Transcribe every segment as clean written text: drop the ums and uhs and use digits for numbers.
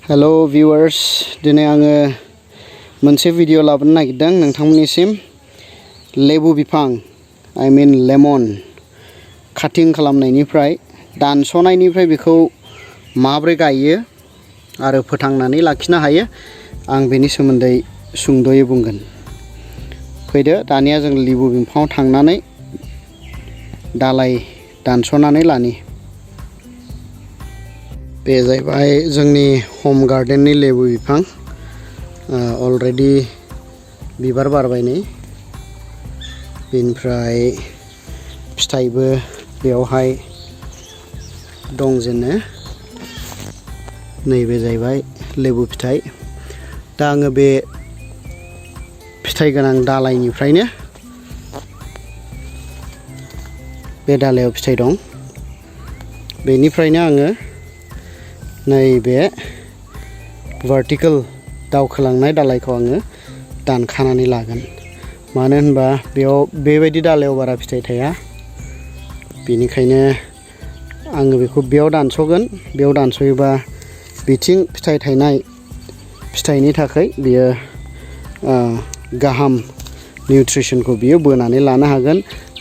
Hello viewers, दिनै आङो मोनसे भिडिअ लाबोनो नागिरदों नोंथांमोननिसिम लेबु बिफां I mean लेमन काटिं खालामनायनिफ्राय दानस'नायनिफ्राय बेखौ माब्रै गायो आरो फोथांनानै लाखिनो हायो आं बेनि सोमोन्दै सुंद'यै बुंगोन। फैदो दानिया जों लेबु बिफाङाव थांनानै दालाय दानस'नानै लानि। बे जाहैबाय जोंनि होम गार्डेननि लेबु बिफां अलरेडि बिबार बारबाय नै बेनिफ्राय फिथाइबो बेयावहाय दंजेनो नैबे जाहैबाय लेबु फिथाइ। दा आङो बे फिथाइ गोनां दालायनिफ्रायनो बे दालायाव फिथाइ दं बेनिफ्रायनो आङो नैबे भार्टिकल दावखोलांनाय दालायखौ आङो दानखानानै लागोन। मानो होनबा बेयाव बेबायदि दालायाव बारा फिथाइ थाया बेनिखायनो आङो बेखौ बेयाव दानस'गोन। बेयाव दानस'योबा बिथिं फिथाइ थायनाय फिथाइनि थाखाय बियो गाहाम निउट्रिसनखौ बियो बोनानै लानो हागोन।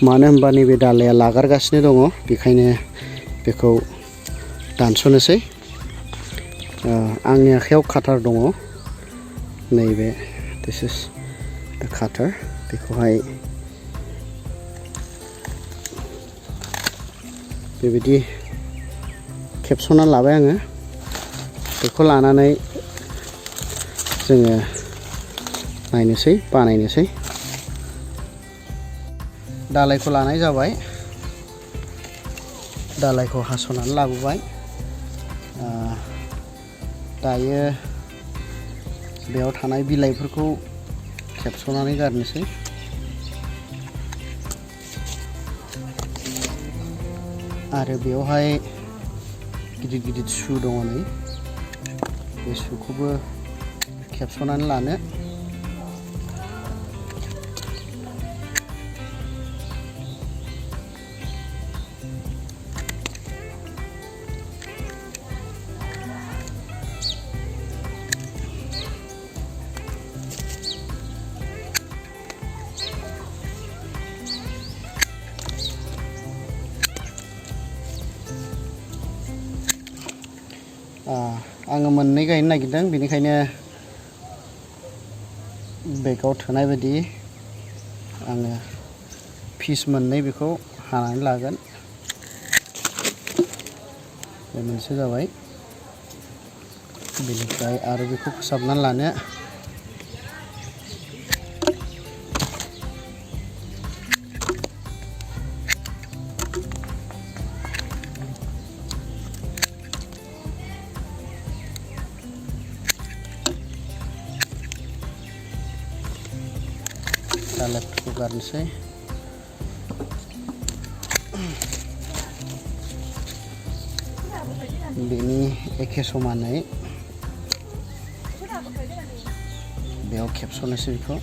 मानो होनबा नैबे दालाया लागारगासिनो दङ बेखायनो बेखौ दानस'नोसै। आंनि आखायाव काटार दङ नैबे दिस इज द काटार। बेखौहाय बेबायदि खेबस'ना लाबाय आङो। बेखौ लानानै जोङो नायनोसै बानायनोसै। दालायखौ लानाय जाबाय, दालायखौ हास'नानै लाबोबाय। दायो बेयाव थानाय बिलाइफोरखौ खेबस'नानै गारनोसै। आरो बेयावहाय गिदिर गिदिर सु दङ नै बे सुखौबो खेबस'नानै लानो। आङो मोननै गायनो नागिरदों बेनिखायनो बेगाव थोनाय बायदि आङो पिस मोननै बेखौ हानानै लागोन। बे मोनसे जाबाय बेनिफ्राय आरो बेखौ फोसाबनानै लानो। दालायफोरखौ गारनोसै। बेनि एखे समानै बेयाव खेबस'नोसै बेखौ।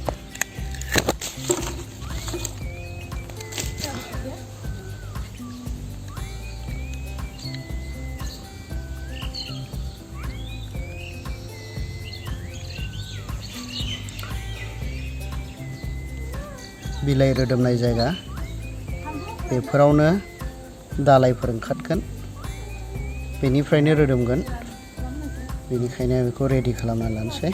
बिलाइ रोदोमनाय जायगा बेफोरावनो दालायफोर ओंखारगोन बेनिफ्रायनो रोदोमगोन। बेनिखायनो बेखौ रेडि खालामना लानोसै।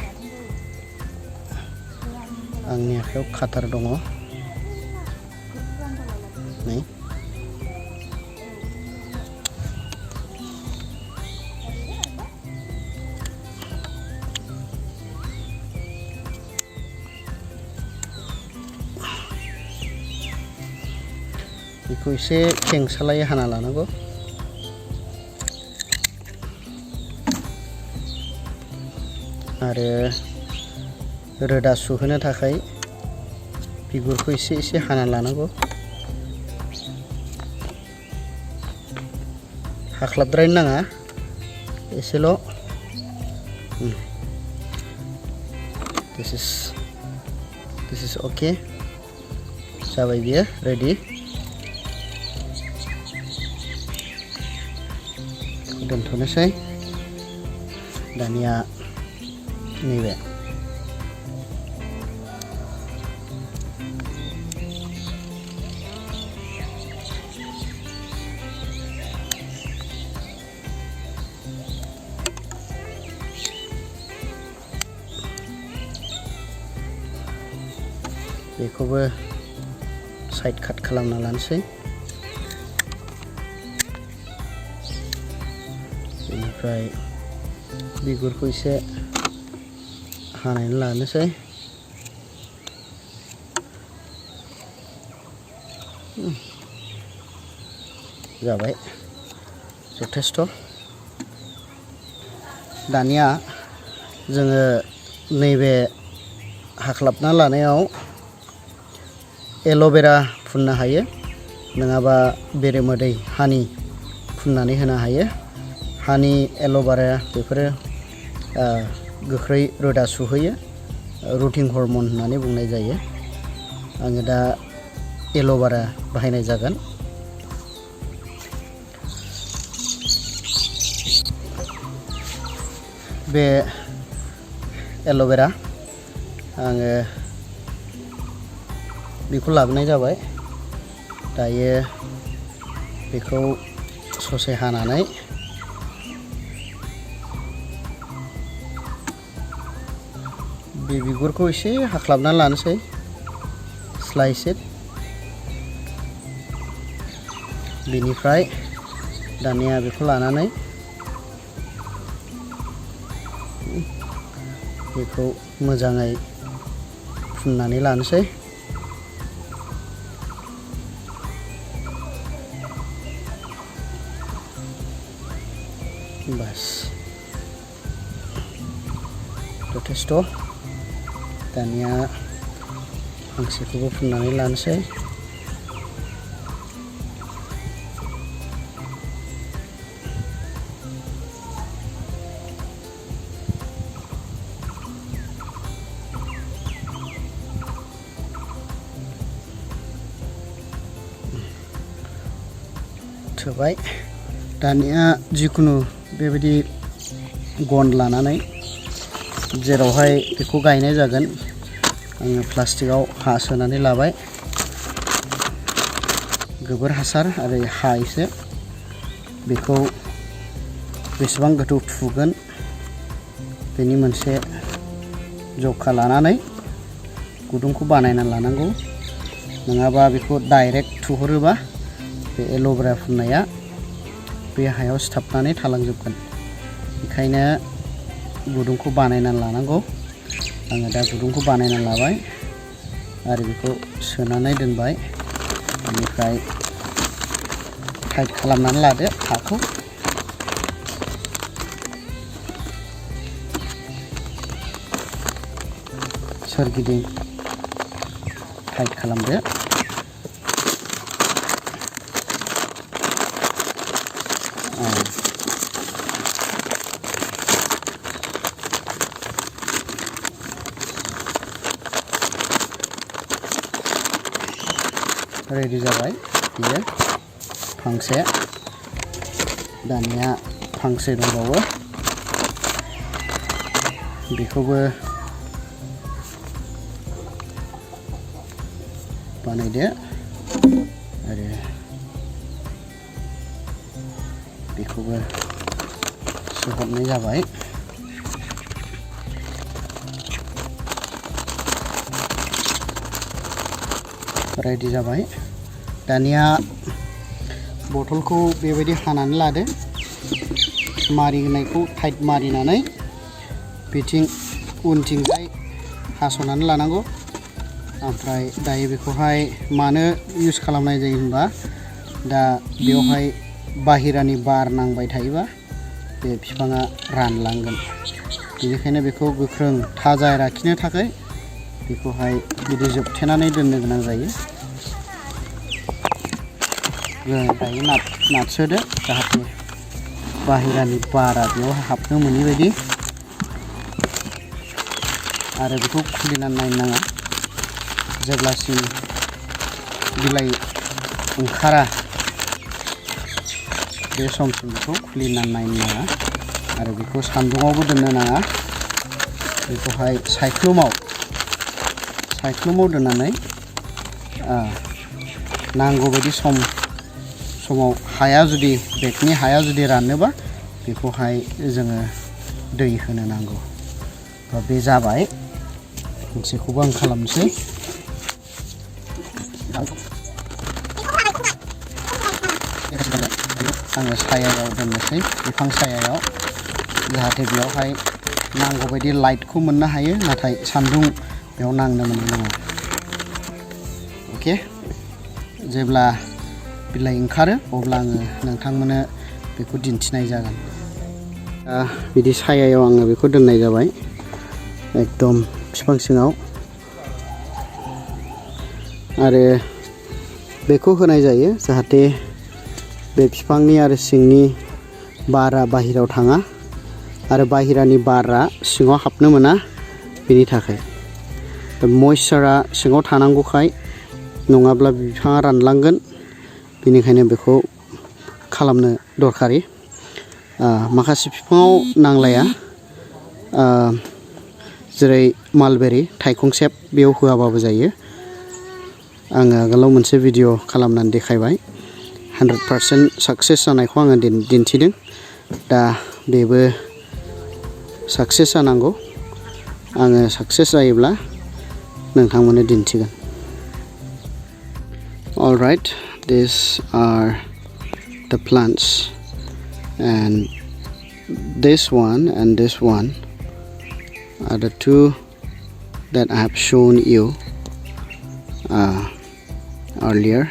आंनि आखायाव काटार दङ नै बेखौ एसे खेंसालायै हाना लानांगौ। आरो रोदा सुहोनो थाखाय बिगुरखौ एसे एसे हाना लानांगौ। हाख्लाबद्रायनो नाङा एसेल'। दिस इज अके जाबाय बियो रेडि। दोनथ'नोसै। दानिया नैबे बेखौबो साइड काट खालामना लानोसै बेनिफ्राय बिगुरखौ एसे हानानै लानोसै जाबाय जथेस्थ' दानिया जोङो नैबे हाख्लाबना लानायाव एल'भेरा फुननो हायो नङाबा बेरेमोदै हानि फुननानै होनो हायो हानि एल'भेरा बेफोरो गोख्रै रोदा सुहोयो रुटिं हर्मन होननानै बुंनाय जायो आङो दा एल'भेरा बाहायनाय जागोन बे एल'भेरा आङो बेखौ लाबोनाय जाबाय दायो बेखौ ससे हानानै बे बिगुरखौ एसे हाख्लाबना लानोसै स्लाइसेट बेनिफ्राय दानिया बेखौ लानानै बेखौ मोजाङै फुननानै लानोसै बास जथेस्थ' दानिया हांसोखौबो फुननानै लानोसै थोबाय दानिया जिखुनु बेबायदि गन लानानै जेरावहाय बेखौ गायनाय जागोन आङो प्लास्टिकआव हा सोनानै लाबाय गोबोर हासार आरो हा एसे बेखौ बेसेबां गोथौ थुगोन बेनि मोनसे जखा लानानै गुदुंखौ बानायना लानांगौ नङाबा बेखौ डाइरेक्ट थुहरोबा बे एल'भेरा फुननाया बे हायाव सिथाबनानै थालांजोबगोन बेखायनो गुदुंखौ बानायना लानांगौ आङो दा गुदुंखौ बानायना लाबाय आरो बेखौ सोनानै दोनबाय बेनिफ्राय टाइट खालामनानै लादो हाखौ सोरगिदिं टाइट खालामदो रेडि जाबाय बियो फांसे दानिया फांसे दंबावो बेखौबो बानायदो आरो बेखौबो सोहरनाय जाबाय रेडि जाबाय दानिया बथलखौ बेबायदि हानानै लादो मारिनायखौ टाइट मारिनानै बेथिं उनथिंजाय हास'नानै लानांगौ ओमफ्राय दायो बेखौहाय मानो इउज खालामनाय जायो होनबा दा बेवहाय बाहेरानि बार नांबाय थायोबा बे बिफाङा रानलांगोन बेनिखायनो बेखौ गोख्रों थाजा लाखिनो थाखाय बेखौहाय बिदि जोबथेनानै दोननो गोनां जायो दायो नारसोदो जाहाथे बाहेरानि बारा बेयाव हाबनो मोनै बायदि आरो बेखौ खुलिनानै नायनो नाङा जेब्लासिम बिलाइ ओंखारा बे समसिम बेखौ खुलिनानै नायनो नाङा आरो बेखौ सान्दुङावबो दोननो नाङा बेखौहाय सायख्लुमाव दोननानै नांगौ बायदि समाव हाया जुदि बेगनि हाया जुदि रानोबा बेखौहाय जोङो दै होनो नांगौ बे जाबाय मोनसेखौबो आं खालामनोसै आङो सायायाव दोननोसै बिफां सायायाव जाहाथे बेयावहाय नांगौ बायदि लाइटखौ मोननो हायो नाथाय सान्दुं बेयाव नांनो मोननाय नङा अके जेब्ला बिलाइ ओंखारो अब्ला आङो नोंथांमोननो बेखौ दिन्थिनाय जागोन बिदि सायायाव आङो बेखौ दोननाय जाबाय एकदम बिफां सिङाव आरो बेखौ होनाय जायो जाहाथे बे बिफांनि आरो सिंनि बारा बाहेरायाव थाङा आरो बाहेरानि बारा सिङाव हाबनो मोना बेनि थाखाय मयस्चारा सिङाव थानांगौखाय नङाब्ला बिफाङा रानलांगोन बेनिखायनो बेखौ खालामनो दरखारि माखासे बिफाङाव नांलाया जेरै मालबेरि थाइखंसेब बेयाव होआबाबो जायो आङो आगोलाव मोनसे भिडिअ खालामनानै देखायबाय 100% साक्सेस जानायखौ आङो दिन्थिदों दा बेबो साक्सेस जानांगौ आङो साक्सेस जायोब्ला नोंथांमोननो दिन्थिगोन all right these are the plants and this one and this one are the two that I have shown you earlier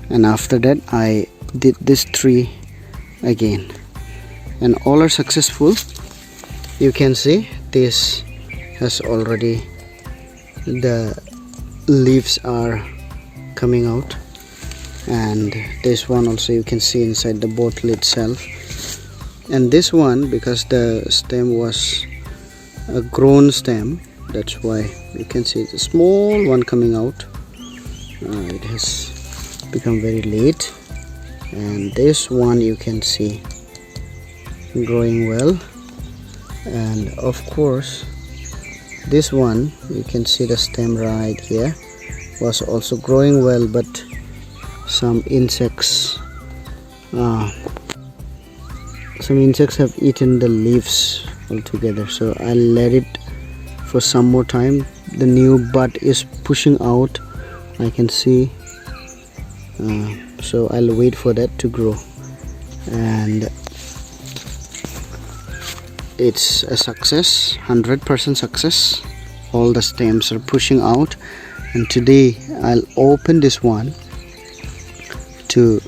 and after that I did this three again and all are successful you can see this has already the leaves are coming out and this one also you can see inside the bottle itself and this one because the stem was a grown stem that's why you can see it's a small one coming out it has become very late and this one you can see growing well and of course this one you can see the stem right here was also growing well but some insects have eaten the leaves altogether so I'll let it for some more time the new bud is pushing out I can see so I'll wait for that to grow and it's a success 100% success all the stems are pushing out and today I'll open this one to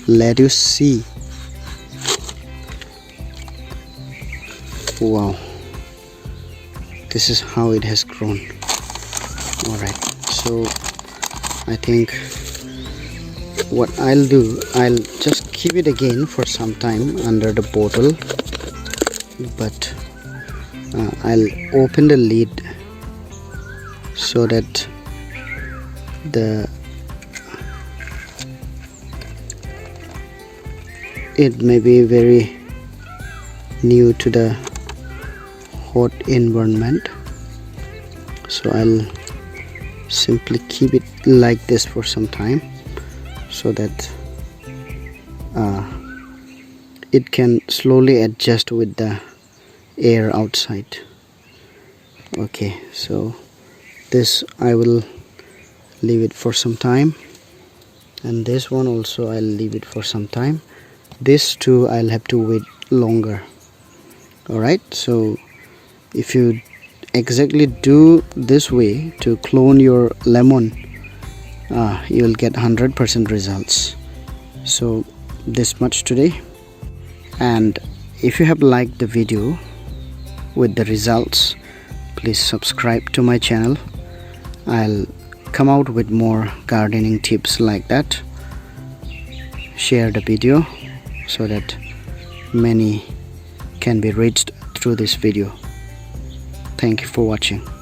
let you see wow this is how it has grown all right so I think what I'll do I'll just keep it again for some time under the bottle but I'll open the lid so that it may be very new to the hot environment so I'll simply keep it like this for some time so that it can slowly adjust with the air outside okay so this I will leave it for some time and this one also I'll leave it for some time this too I'll have to wait longer alright so if you exactly do this way to clone your lemon you'll get 100% results so this much today and if you have liked the video with the results please subscribe to my channel I'll come out with more gardening tips like that share the video so that many can be reached through this video thank you for watching